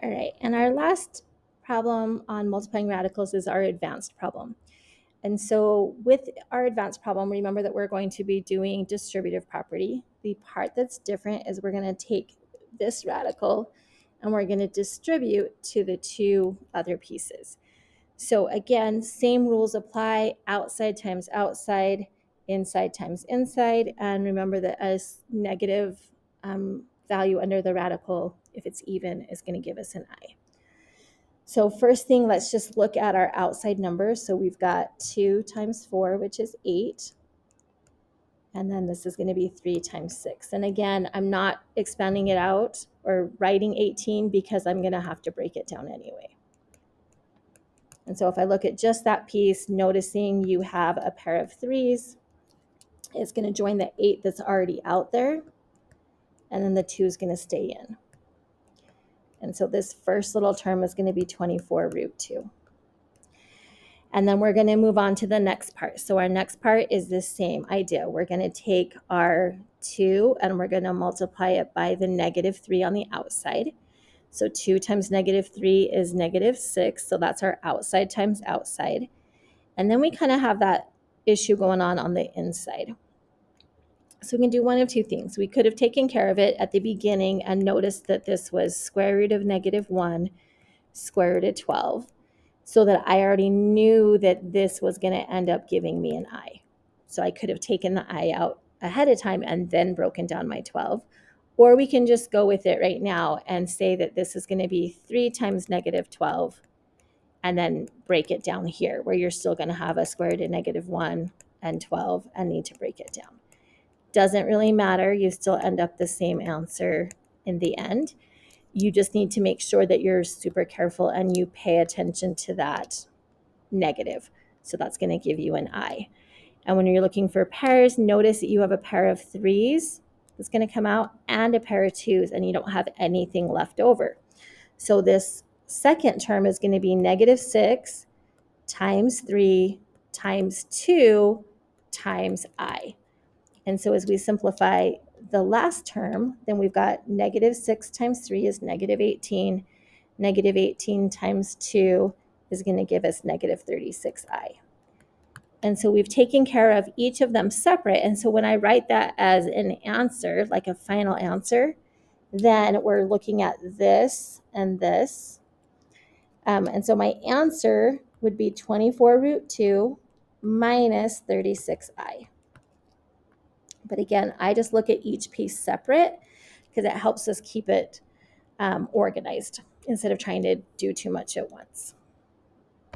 All right, and our last problem on multiplying radicals is our advanced problem. And so with our advanced problem, remember that we're going to be doing distributive property. The part that's different is we're going to take this radical and we're going to distribute to the two other pieces. So again, same rules apply, outside times outside, inside times inside, and remember that a negative value under the radical, if it's even, is going to give us an I. So first thing, let's just look at our outside numbers. So we've got 2 times 4, which is 8. And then this is going to be 3 times 6. And again, I'm not expanding it out or writing 18 because I'm going to have to break it down anyway. And so if I look at just that piece, noticing you have a pair of 3s, it's going to join the 8 that's already out there. And then the 2 is going to stay in. And so this first little term is going to be 24 root 2. And then we're going to move on to the next part. So our next part is the same idea. We're going to take our 2 and we're going to multiply it by the negative 3 on the outside. So 2 times negative 3 is negative 6. So that's our outside times outside. And then we kind of have that issue going on the inside. So we can do one of two things. We could have taken care of it at the beginning and noticed that this was square root of negative 1, square root of 12. So that I already knew that this was going to end up giving me an I. So I could have taken the I out ahead of time and then broken down my 12. Or we can just go with it right now and say that this is going to be 3 times negative 12 and then break it down here where you're still going to have a square root of negative 1 and 12 and need to break it down. Doesn't really matter. You still end up the same answer in the end. You just need to make sure that you're super careful and you pay attention to that negative. So that's going to give you an I. And when you're looking for pairs, notice that you have a pair of 3s that's going to come out and a pair of 2s, and you don't have anything left over. So this second term is going to be negative 6 times 3 times 2 times I. And so as we simplify the last term, then we've got negative 6 times 3 is negative 18. Negative 18 times 2 is going to give us negative 36i. And so we've taken care of each of them separate. And so when I write that as an answer, like a final answer, then we're looking at this and this. And so my answer would be 24 root 2 minus 36i. But again, I just look at each piece separate because it helps us keep it organized instead of trying to do too much at once.